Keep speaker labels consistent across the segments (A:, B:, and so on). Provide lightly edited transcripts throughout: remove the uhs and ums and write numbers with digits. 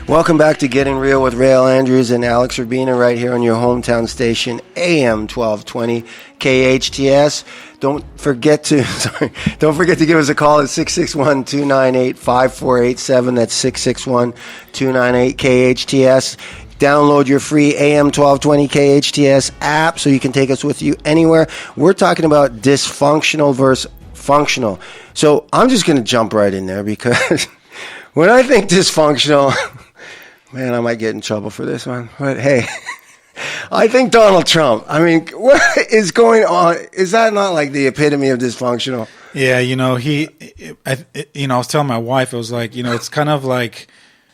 A: Welcome back to Getting Real with Réal Andrews and Alex Urbina right here on your hometown station, AM 1220 KHTS. Don't forget to give us a call at 661-298-5487. That's 661-298-KHTS. Download your free AM 1220 KHTS app so you can take us with you anywhere. We're talking about dysfunctional versus functional. So I'm just going to jump right in there because when I think dysfunctional, man, I might get in trouble for this one. But hey, I think Donald Trump. I mean, what is going on? Is that not like the epitome of dysfunctional?
B: Yeah, I was telling my wife, it was like, it's kind of like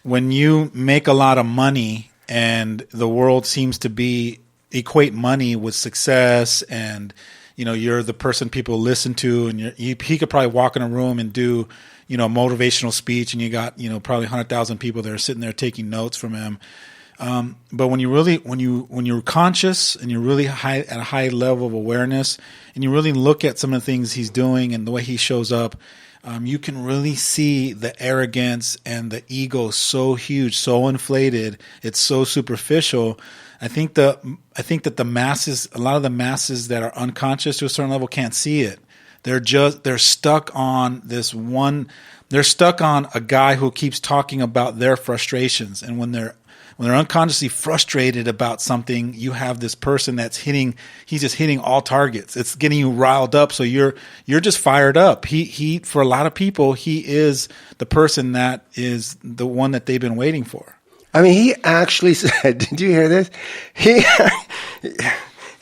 B: when you make a lot of money and the world seems to equate money with success, and you're the person people listen to, and he could probably walk in a room and do a motivational speech, and you got probably 100,000 people that are sitting there taking notes from him. But when you're conscious and you're really at a high level of awareness, and you really look at some of the things he's doing and the way he shows up, you can really see the arrogance and the ego so huge, so inflated. It's so superficial. I think that the masses, a lot of the masses that are unconscious to a certain level, can't see it. They're stuck on this one. They're stuck on a guy who keeps talking about their frustrations, and when they're unconsciously frustrated about something, you have this person he's just hitting all targets. It's getting you riled up. So you're just fired up. He for a lot of people, he is the person that is the one that they've been waiting for.
A: I mean, he actually said, did you hear this?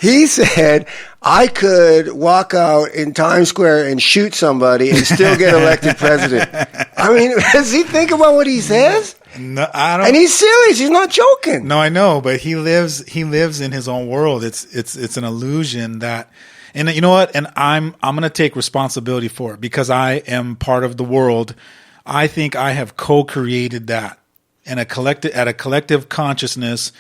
A: He said, I could walk out in Times Square and shoot somebody and still get elected president. I mean, does he think about what he says?
B: No, I don't.
A: And he's serious. He's not joking.
B: No, I know, but he lives in his own world. It's an illusion that, and you know what? And I'm going to take responsibility for it because I am part of the world. I think I have co-created that, and at a collective consciousness.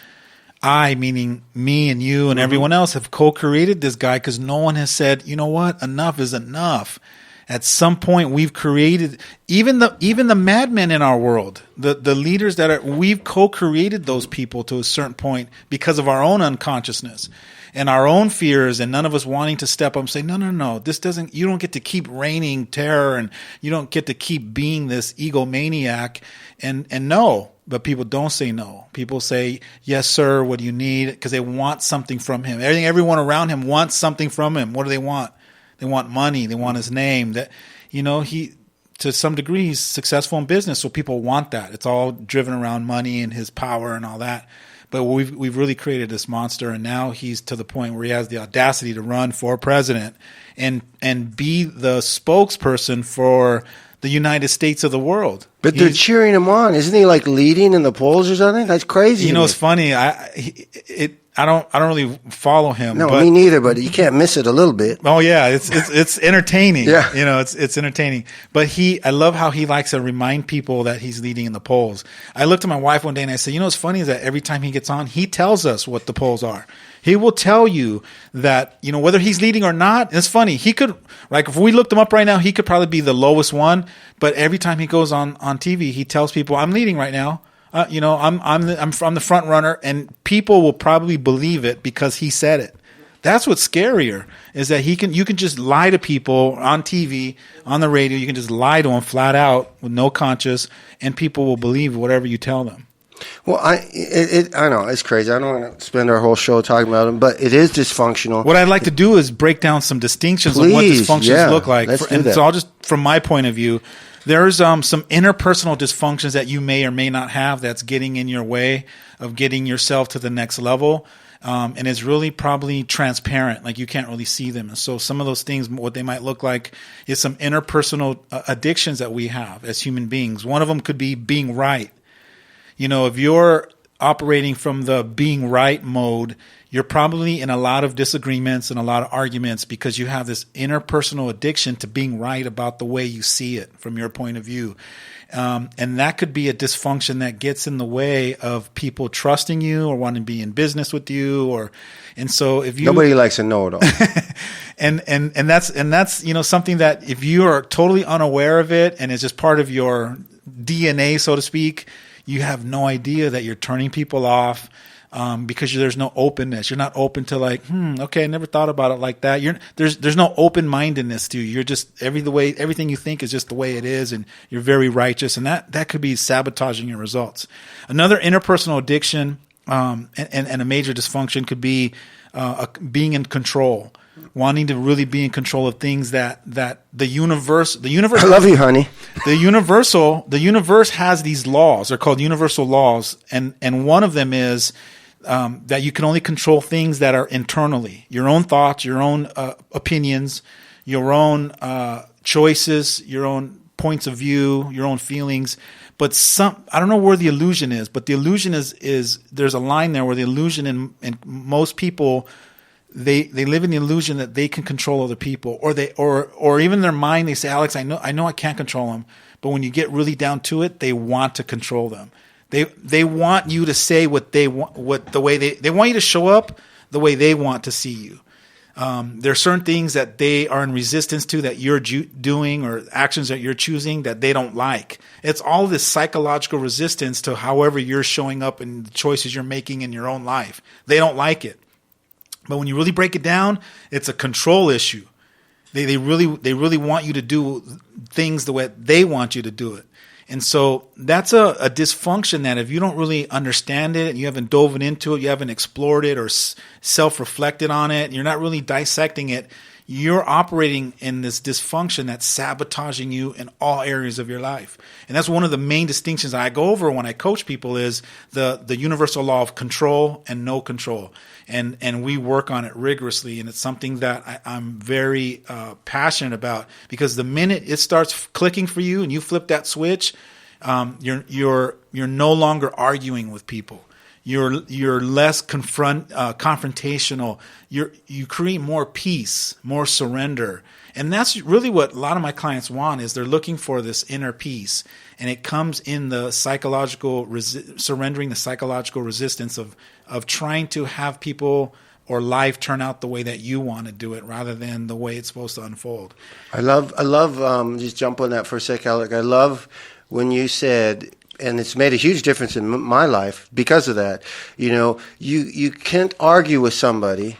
B: I, meaning me and you and everyone else, have co-created this guy because no one has said, you know what, enough is enough. At some point, we've created even the madmen in our world, the leaders we've co-created those people to a certain point because of our own unconsciousness and our own fears, and none of us wanting to step up and say, no, you don't get to keep reigning terror, and you don't get to keep being this egomaniac, and no. But people don't say no. People say, yes, sir, what do you need? Because they want something from him. Everyone around him wants something from him. What do they want? They want money. They want his name. That, he, to some degree, he's successful in business, so people want that. It's all driven around money and his power and all that. But we've really created this monster, and now he's to the point where he has the audacity to run for president and be the spokesperson for the United States of the world.
A: But they're cheering him on. Isn't he like leading in the polls or something? That's crazy.
B: It's funny. I don't really follow him.
A: No, me neither, but you can't miss it a little bit.
B: Oh yeah, it's entertaining.
A: Yeah.
B: It's entertaining. But I love how he likes to remind people that he's leading in the polls. I looked at my wife one day and I said, what's funny is that every time he gets on, he tells us what the polls are. He will tell you that, whether he's leading or not. It's funny. He could, if we looked him up right now, he could probably be the lowest one. But every time he goes on TV, he tells people, I'm leading right now. I'm the front runner, and people will probably believe it because he said it. That's what's scarier, is that you can just lie to people on TV, on the radio. You can just lie to them flat out with no conscience, and people will believe whatever you tell them.
A: Well, I know it's crazy. I don't want to spend our whole show talking about him, but it is dysfunctional.
B: What I'd like to do is break down some distinctions of what dysfunctions look like. So I'll just, from my point of view, there's some interpersonal dysfunctions that you may or may not have that's getting in your way of getting yourself to the next level. And it's really probably transparent, like you can't really see them. And so some of those things, what they might look like is some interpersonal addictions that we have as human beings. One of them could be being right. If you're operating from the being right mode, you're probably in a lot of disagreements and a lot of arguments because you have this interpersonal addiction to being right about the way you see it from your point of view. And that could be a dysfunction that gets in the way of people trusting you or wanting to be in business with you, and so if you,
A: nobody likes to know it all.
B: and that's something that if you are totally unaware of it and it's just part of your DNA, so to speak, you have no idea that you're turning people off. Because there's no openness. You're not open to like, okay, I never thought about it like that. There's no open-mindedness to you. You're just everything you think is just the way it is, and you're very righteous, and that could be sabotaging your results. Another interpersonal addiction and a major dysfunction could be being in control, wanting to really be in control of things that the universe. I
A: love you, honey.
B: The universe has these laws. They're called universal laws, and one of them is that you can only control things that are internally, your own thoughts, your own opinions, your own choices, your own points of view, your own feelings. But I don't know where the illusion is, but the illusion is there's a line there where the illusion in most people, they live in the illusion that they can control other people, or even their mind. They say, Alex, I know I can't control them, but when you get really down to it, they want to control them. They want you to say what they want, they want you to show up the way they want to see you. There are certain things that they are in resistance to that you're doing, or actions that you're choosing that they don't like. It's all this psychological resistance to however you're showing up and the choices you're making in your own life. They don't like it. But when you really break it down, it's a control issue. They really want you to do things the way they want you to do it. And so that's a dysfunction that if you don't really understand it, and you haven't dove into it, you haven't explored it or self-reflected on it, you're not really dissecting it, you're operating in this dysfunction that's sabotaging you in all areas of your life. And that's one of the main distinctions I go over when I coach people is the universal law of control and no control. And we work on it rigorously, and it's something that I'm very passionate about, because the minute it starts clicking for you and you flip that switch, you're no longer arguing with people. You're less confrontational. You create more peace, more surrender. And that's really what a lot of my clients want, is they're looking for this inner peace. And it comes in the psychological surrendering the psychological resistance of trying to have people or life turn out the way that you want to do it rather than the way it's supposed to unfold. I love
A: just jump on that for a sec, Alec. I love when you said, and it's made a huge difference in my life because of that. You can't argue with somebody.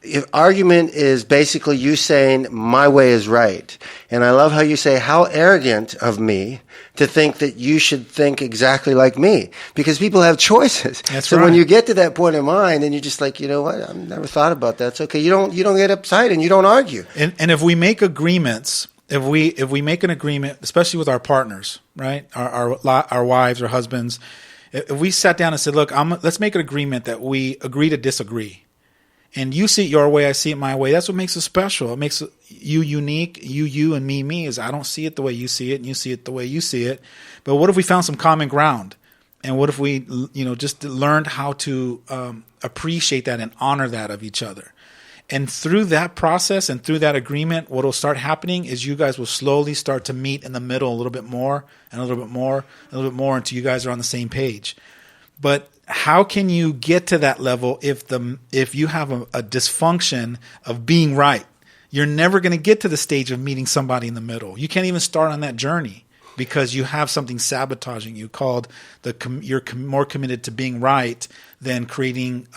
A: If argument is basically you saying my way is right. And I love how you say, how arrogant of me to think that you should think exactly like me, because people have choices.
B: That's
A: right.
B: When
A: you get to that point in mind and you're just like, you know what, I've never thought about that. It's okay. You don't get upset and you don't argue.
B: And if we make agreements, if we make an agreement, especially with our partners, right? Our wives or husbands, if we sat down and said, look, let's make an agreement that we agree to disagree. And you see it your way, I see it my way. That's what makes it special. It makes you unique. You and me is I don't see it the way you see it, and you see it the way you see it. But what if we found some common ground? And what if we, just learned how to appreciate that and honor that of each other? And through that process and through that agreement, what will start happening is you guys will slowly start to meet in the middle a little bit more and a little bit more, a little bit more until you guys are on the same page. But how can you get to that level if you have a dysfunction of being right? You're never going to get to the stage of meeting somebody in the middle. You can't even start on that journey because you have something sabotaging you called you're more committed to being right than creating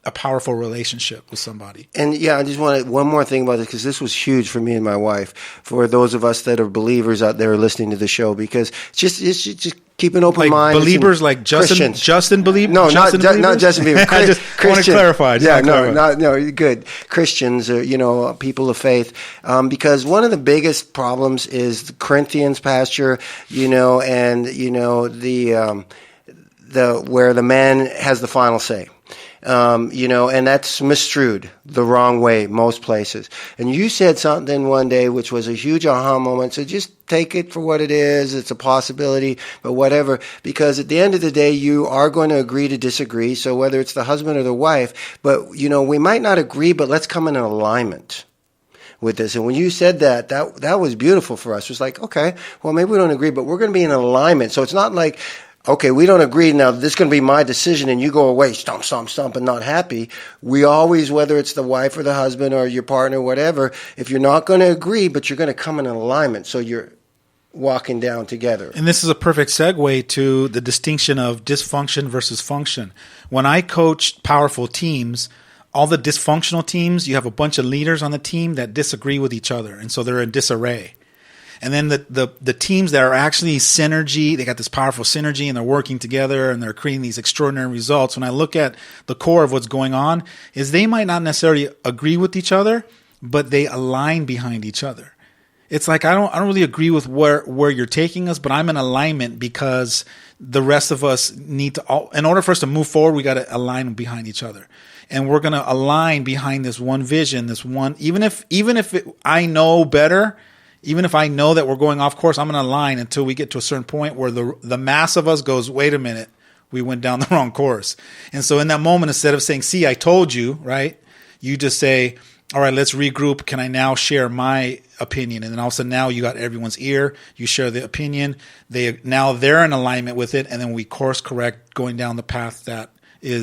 B: a powerful relationship with somebody.
A: And yeah, I just wanted one more thing about this, because this was huge for me and my wife, for those of us that are believers out there listening to the show, because it's just keep an open mind.
B: Believers like Justin believers?
A: No, not Justin Bieber.
B: I just want to clarify.
A: No, good. Christians, people of faith. Because one of the biggest problems is the Corinthians, Pastor, and the where the man has the final say. And that's misstrued the wrong way most places. And you said something one day which was a huge aha moment. So just take it for what it is. It's a possibility, but whatever. Because at the end of the day, you are going to agree to disagree. So whether it's the husband or the wife, but we might not agree, but let's come in alignment with this. And when you said that was beautiful for us. It was like, okay, well, maybe we don't agree, but we're going to be in alignment. So it's not like, okay, we don't agree. Now, this is going to be my decision, and you go away, stomp, and not happy. We always, whether it's the wife or the husband or your partner, whatever, if you're not going to agree, but you're going to come in alignment. So you're walking down together.
B: And this is a perfect segue to the distinction of dysfunction versus function. When I coach powerful teams, all the dysfunctional teams, you have a bunch of leaders on the team that disagree with each other, and so they're in disarray. And then the teams that are actually synergy, they got this powerful synergy and they're working together and they're creating these extraordinary results. When I look at the core of what's going on, is they might not necessarily agree with each other, but they align behind each other. It's like I don't really agree with where you're taking us, but I'm in alignment because the rest of us need to, in order for us to move forward, we got to align behind each other. And we're going to align behind this one vision, this one, even if I know better, even if I know that we're going off course, I'm going to align until we get to a certain point where the mass of us goes, wait a minute, we went down the wrong course. And so in that moment, instead of saying, see, I told you, right? You just say, all right, let's regroup. Can I now share my opinion? And then all of a sudden now you got everyone's ear. You share the opinion. Now they're in alignment with it. And then we course correct going down the path that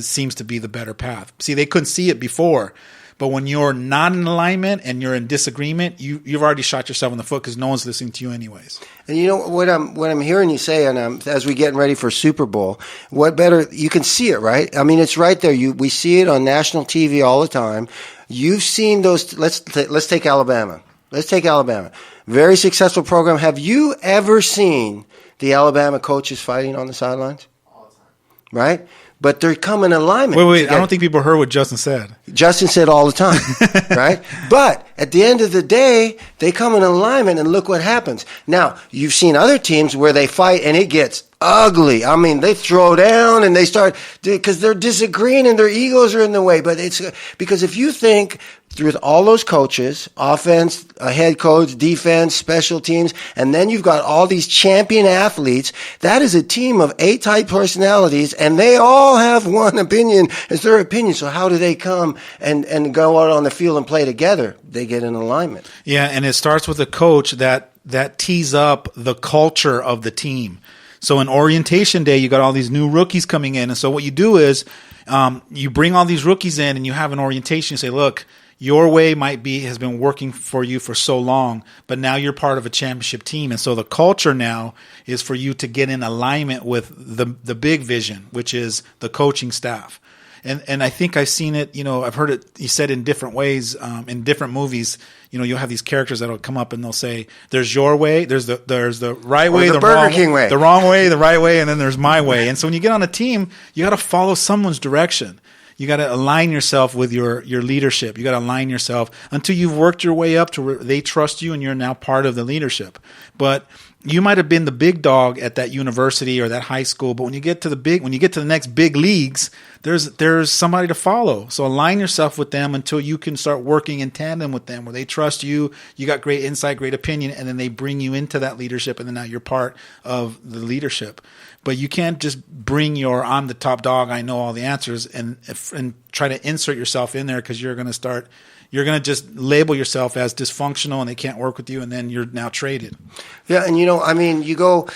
B: seems to be the better path. See, they couldn't see it before. But when you're not in alignment and you're in disagreement, you've already shot yourself in the foot because no one's listening to you anyways.
A: And you know what I'm hearing you say, and as we're getting ready for Super Bowl, what better, you can see it, right? I mean, it's right there. We see it on national TV all the time. You've seen those. Let's take Alabama. Let's take Alabama. Very successful program. Have you ever seen the Alabama coaches fighting on the sidelines? All the time. Right? But they're come in alignment.
B: Wait. I don't think people heard what Justin said.
A: Justin said all the time, right? But at the end of the day, they come in alignment, and look what happens. Now, you've seen other teams where they fight, and it gets ugly. I mean, they throw down, and they start, because they're disagreeing, and their egos are in the way. But it's because if you think with all those coaches, offense, a head coach, defense, special teams, and then you've got all these champion athletes, that is a team of A-type personalities, and they all have one opinion. It's their opinion. So how do they come and go out on the field and play together? They get in alignment.
B: Yeah, and it starts with a coach that tees up the culture of the team. So in orientation day, you got all these new rookies coming in. And so what you do is you bring all these rookies in and you have an orientation. You say, look, your way has been working for you for so long, but now you're part of a championship team. And so the culture now is for you to get in alignment with the big vision, which is the coaching staff. And I think I've seen it, I've heard it he said in different ways, in different movies. You'll have these characters that'll come up and they'll say, there's your way, there's the right way, the
A: Burger King way,
B: the wrong way, the right way, and then there's my way. And so when you get on a team, you got to follow someone's direction. You got to align yourself with your leadership. You got to align yourself until you've worked your way up to where they trust you and you're now part of the leadership. But you might have been the big dog at that university or that high school, but when you get to the next big leagues, there's somebody to follow. So align yourself with them until you can start working in tandem with them, where they trust you. You got great insight, great opinion, and then they bring you into that leadership, and then now you're part of the leadership. But you can't just bring I'm the top dog, I know all the answers, and try to insert yourself in there, because you're going to just label yourself as dysfunctional and they can't work with you, and then you're now traded.
A: Yeah, and you go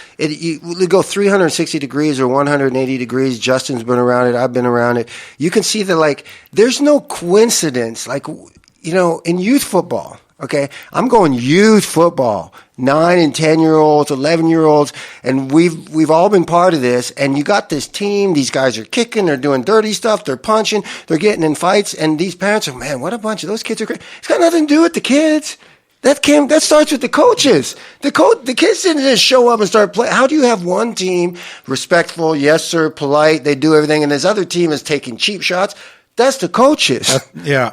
A: 360 degrees or 180 degrees. Justin's been around it. I've been around it. You can see that, there's no coincidence. In youth football, okay, I'm going youth football, 9 and 10-year-olds, 11-year-olds, and we've all been part of this. And you got this team. These guys are kicking. They're doing dirty stuff. They're punching. They're getting in fights. And these parents are, man, what a bunch of those kids are great. It's got nothing to do with the kids. That starts with the coaches. The kids didn't just show up and start playing. How do you have one team respectful, yes sir, polite, they do everything, and this other team is taking cheap shots? That's the coaches.
B: Yeah.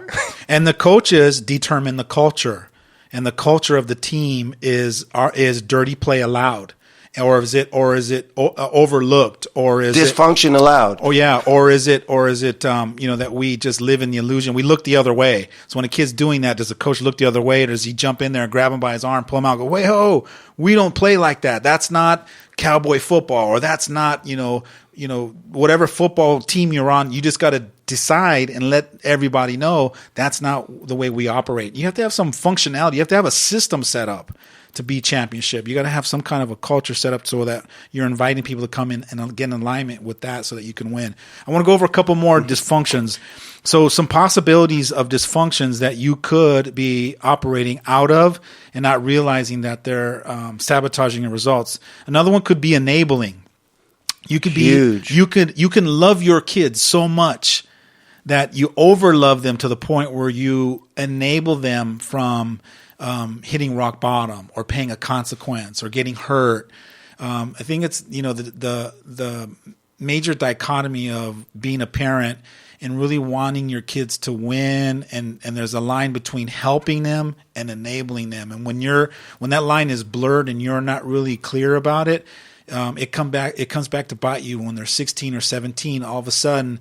B: And the coaches determine the culture. And the culture of the team is dirty play allowed, or is it overlooked, or is
A: dysfunction allowed?
B: Oh yeah, or is it that we just live in the illusion? We look the other way. So when a kid's doing that, does the coach look the other way, or does he jump in there and grab him by his arm, pull him out, and go, "Wait, ho, we don't play like that. That's not cowboy football, or that's not whatever football team you're on. You just got to decide and let everybody know that's not the way we operate. You have to have some functionality. You have to have a system set up to be championship. You got to have some kind of a culture set up so that you're inviting people to come in and get in alignment with that so that you can win. I want to go over a couple more dysfunctions. So some possibilities of dysfunctions that you could be operating out of and not realizing that they're sabotaging your results. Another one could be enabling. You could
A: Huge.
B: be you can love your kids so much that you overlove them to the point where you enable them from hitting rock bottom or paying a consequence or getting hurt. I think it's the major dichotomy of being a parent and really wanting your kids to win, and there's a line between helping them and enabling them. And when that line is blurred and you're not really clear about it, it comes back to bite you when they're 16 or 17. All of a sudden,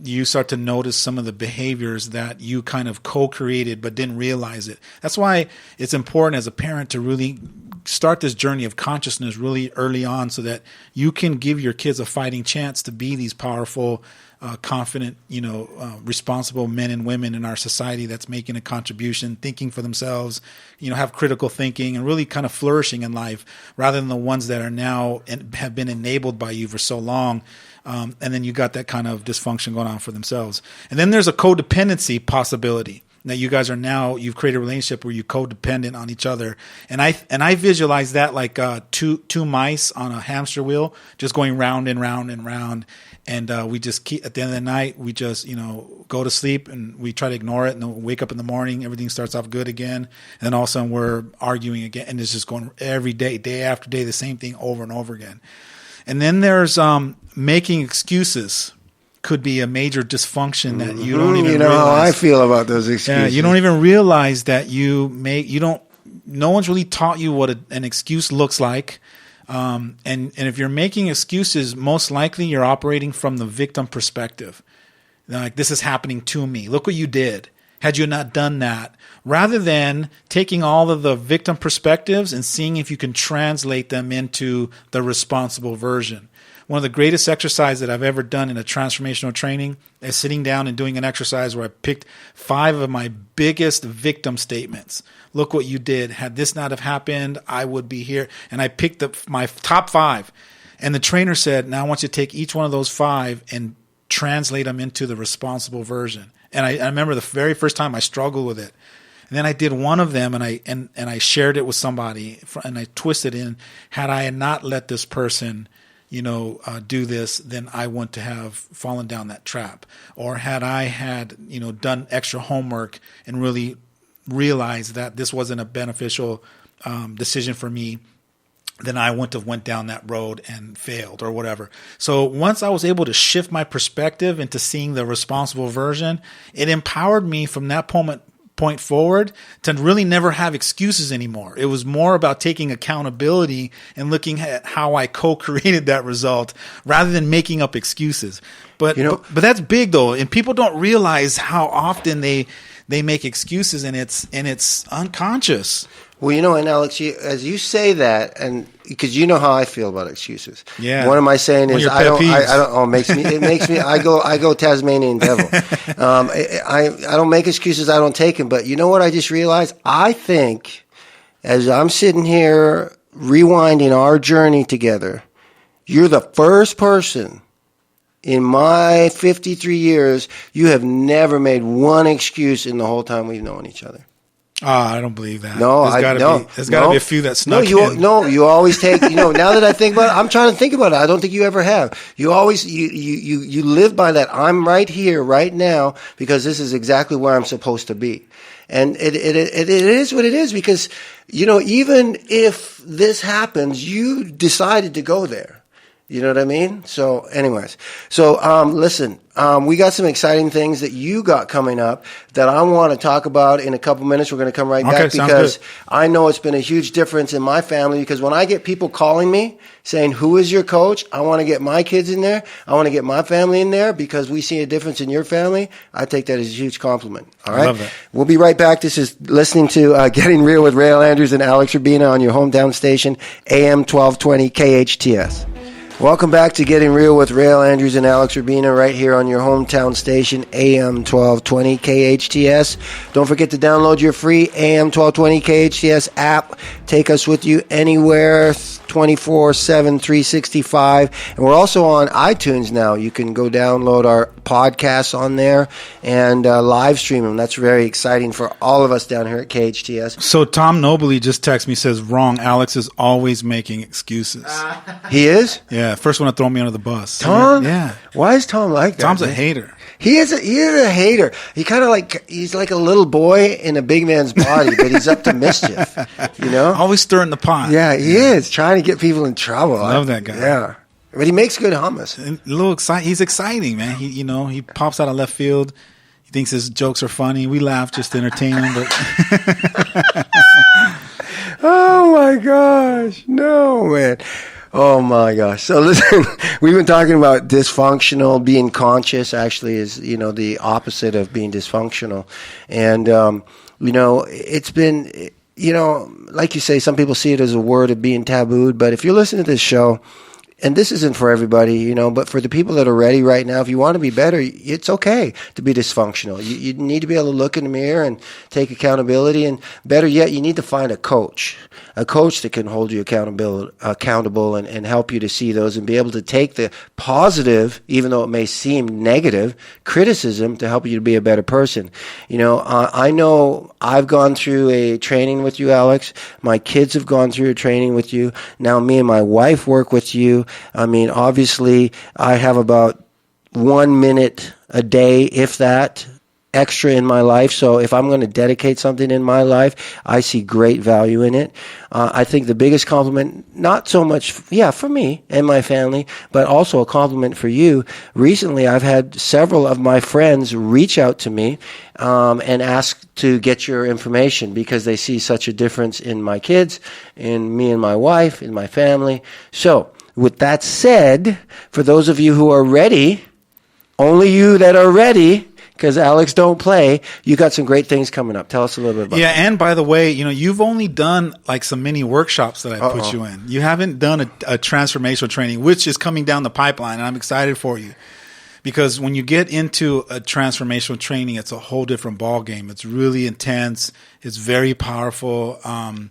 B: you start to notice some of the behaviors that you kind of co-created but didn't realize it. That's why it's important as a parent to really start this journey of consciousness really early on so that you can give your kids a fighting chance to be these powerful, confident, responsible men and women in our society that's making a contribution, thinking for themselves, have critical thinking and really kind of flourishing in life rather than the ones that are now and have been enabled by you for so long. And then you got that kind of dysfunction going on for themselves. And then there's a codependency possibility that you guys you've created a relationship where you're codependent on each other. And I visualize that like two mice on a hamster wheel, just going round and round and round. And we just keep, at the end of the night, we just, go to sleep and we try to ignore it. And then we wake up in the morning, everything starts off good again. And then all of a sudden we're arguing again. And it's just going every day, day after day, the same thing over and over again. And then there's making excuses could be a major dysfunction that you don't even realize.
A: How I feel about those excuses.
B: Yeah, you don't even realize that no one's really taught you what an excuse looks like. And if you're making excuses, most likely you're operating from the victim perspective. Like, this is happening to me. Look what you did. Had you not done that, rather than taking all of the victim perspectives and seeing if you can translate them into the responsible version. One of the greatest exercises that I've ever done in a transformational training is sitting down and doing an exercise where I picked 5 of my biggest victim statements. Look what you did. Had this not have happened, I would be here. And I picked up my top 5. And the trainer said, now I want you to take each one of those 5 and translate them into the responsible version. And I remember the very first time I struggled with it. And then I did one of them and I shared it with somebody and I twisted in, had I not let this person do this, then I wouldn't to have fallen down that trap. Or had I had, done extra homework and really realized that this wasn't a beneficial decision for me, then I wouldn't have went down that road and failed or whatever. So once I was able to shift my perspective into seeing the responsible version, it empowered me from that point forward to really never have excuses anymore. It was more about taking accountability and looking at how I co-created that result rather than making up excuses. But that's big though. And people don't realize how often they make excuses and it's unconscious.
A: Well, and Alex, as you say that, and because you know how I feel about excuses.
B: Yeah.
A: One of my saying is I don't. It makes me. I go Tasmanian devil. I don't make excuses. I don't take them. But you know what? I just realized. I think as I'm sitting here rewinding our journey together, you're the first person in my 53 years. You have never made one excuse in the whole time we've known each other.
B: I don't believe that.
A: No,
B: there's got to be a few that snuck in.
A: No, you always take. Now that I think about it, I'm trying to think about it. I don't think you ever have. You always you live by that. I'm right here, right now, because this is exactly where I'm supposed to be, and it is what it is. Because even if this happens, you decided to go there. You know what I mean? So anyways, listen, we got some exciting things that you got coming up that I want to talk about in a couple minutes. We're going to come right back because I know it's been a huge difference in my family because when I get people calling me saying, who is your coach? I want to get my kids in there. I want to get my family in there because we see a difference in your family. I take that as a huge compliment. All right.
B: I love that.
A: We'll be right back. This is listening to Getting Real with Réal Andrews and Alex Urbina on your hometown station, AM 1220 KHTS. Welcome back to Getting Real with Réal Andrews and Alex Rubina right here on your hometown station, AM 1220 KHTS. Don't forget to download your free AM 1220 KHTS app. Take us with you anywhere, 24/7, 365. And we're also on iTunes now. You can go download our podcasts on there and live stream them. That's very exciting for all of us down here at KHTS.
B: So Tom Nobley just texted me, says, wrong. Alex is always making excuses.
A: He is?
B: Yeah, first one to throw me under the bus.
A: Tom?
B: Yeah.
A: Why is Tom like that?
B: Tom's a
A: man?
B: hater.
A: He is a hater. He's like a little boy in a big man's body, but he's up to mischief. You know?
B: Always stirring the pot.
A: Yeah, he is trying to get people in trouble.
B: I love that guy.
A: Yeah, but he makes good hummus.
B: And a little he's exciting, man. He pops out of left field. He thinks his jokes are funny. We laugh just to entertain him, but
A: Oh my gosh, no man. Oh my gosh. So listen, we've been talking about dysfunctional. Being conscious actually is, the opposite of being dysfunctional. And, it's been, like you say, some people see it as a word of being tabooed. But if you're listening to this show, and this isn't for everybody, but for the people that are ready right now, if you want to be better, it's okay to be dysfunctional. You need to be able to look in the mirror and take accountability. And better yet, you need to find a coach that can hold you accountable and help you to see those and be able to take the positive, even though it may seem negative, criticism to help you to be a better person. I know I've gone through a training with you, Alex. My kids have gone through a training with you. Now me and my wife work with you. I mean, obviously, I have about 1 minute a day, if that, extra in my life. So if I'm going to dedicate something in my life, I see great value in it. I think the biggest compliment, not so much, for me and my family, but also a compliment for you. Recently, I've had several of my friends reach out to me and ask to get your information because they see such a difference in my kids, in me and my wife, in my family. So with that said, for those of you who are ready, only you that are ready, because Alex don't play, you got some great things coming up. Tell us a little bit about that.
B: And by the way, you've only done like some mini workshops that I put you in. You haven't done a transformational training, which is coming down the pipeline, and I'm excited for you. Because when you get into a transformational training, it's a whole different ball game. It's really intense. It's very powerful. And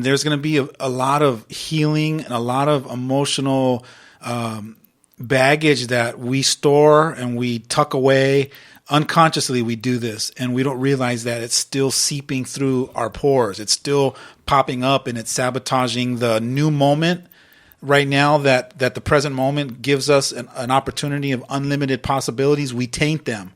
B: there's going to be a lot of healing and a lot of emotional baggage that we store and we tuck away. Unconsciously, we do this, and we don't realize that it's still seeping through our pores. It's still popping up, and it's sabotaging the new moment right now that the present moment gives us an opportunity of unlimited possibilities. We taint them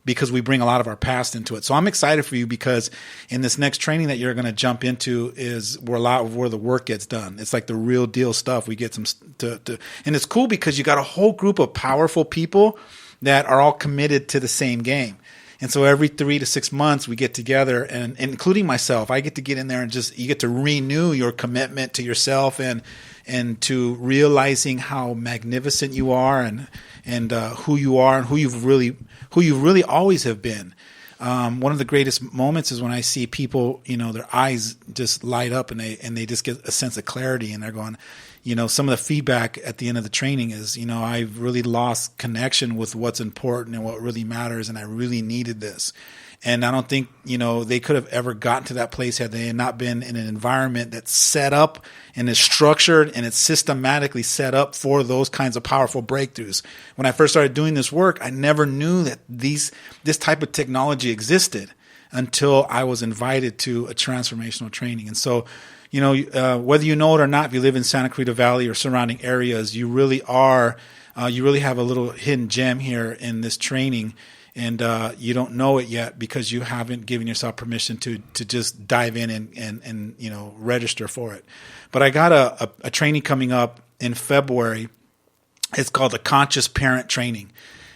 B: because we bring a lot of our past into it. So I'm excited for you because in this next training that you're going to jump into is where a lot of where the work gets done. It's like the real deal stuff. We get some and it's cool because you got a whole group of powerful people that are all committed to the same game. And so every 3 to 6 months we get together, and including myself, I get to get in there and you get to renew your commitment to yourself and to realizing how magnificent you are and who you are and who you really always have been. One of the greatest moments is when I see people, their eyes just light up and they just get a sense of clarity, and they're going, some of the feedback at the end of the training is, I've really lost connection with what's important and what really matters, and I really needed this. And I don't think, they could have ever gotten to that place had they not been in an environment that's set up and is structured and it's systematically set up for those kinds of powerful breakthroughs. When I first started doing this work, I never knew that this type of technology existed until I was invited to a transformational training. And so, whether you know it or not, if you live in Santa Clarita Valley or surrounding areas, you really have a little hidden gem here in this training. And you don't know it yet because you haven't given yourself permission to just dive in and register for it. But I got a training coming up in February. It's called the Conscious Parent Training.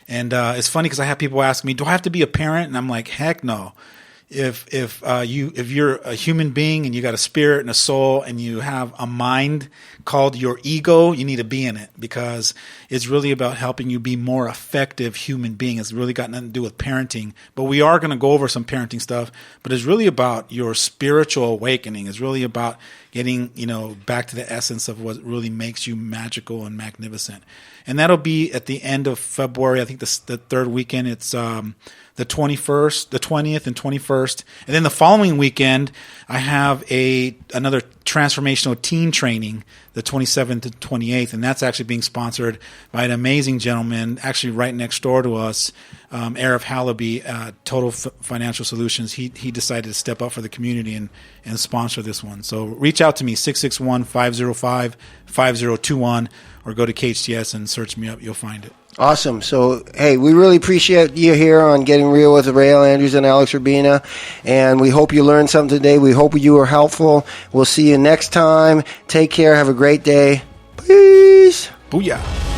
B: And it's funny because I have people ask me, do I have to be a parent? And I'm like, heck no. if you're a human being and you got a spirit and a soul and you have a mind called your ego, you need to be in it, because it's really about helping you be more effective human being. It's really got nothing to do with parenting, but we are going to go over some parenting stuff, but it's really about your spiritual awakening. It's really about getting, back to the essence of what really makes you magical and magnificent. And that'll be at the end of February. I think the third weekend, it's the 21st, the 20th and 21st. And then the following weekend, I have another transformational teen training, the 27th and 28th. And that's actually being sponsored by an amazing gentleman, actually right next door to us, Arif Halaby, Total Financial Solutions. He decided to step up for the community and sponsor this one. So reach out to me, 661-505-5021, or go to KHTS and search me up. You'll find it.
A: Awesome. So, hey, we really appreciate you here on Getting Real with Réal Andrews and Alex Urbina, and we hope you learned something today. We hope you were helpful. We'll see you next time. Take care. Have a great day. Peace.
B: Booyah.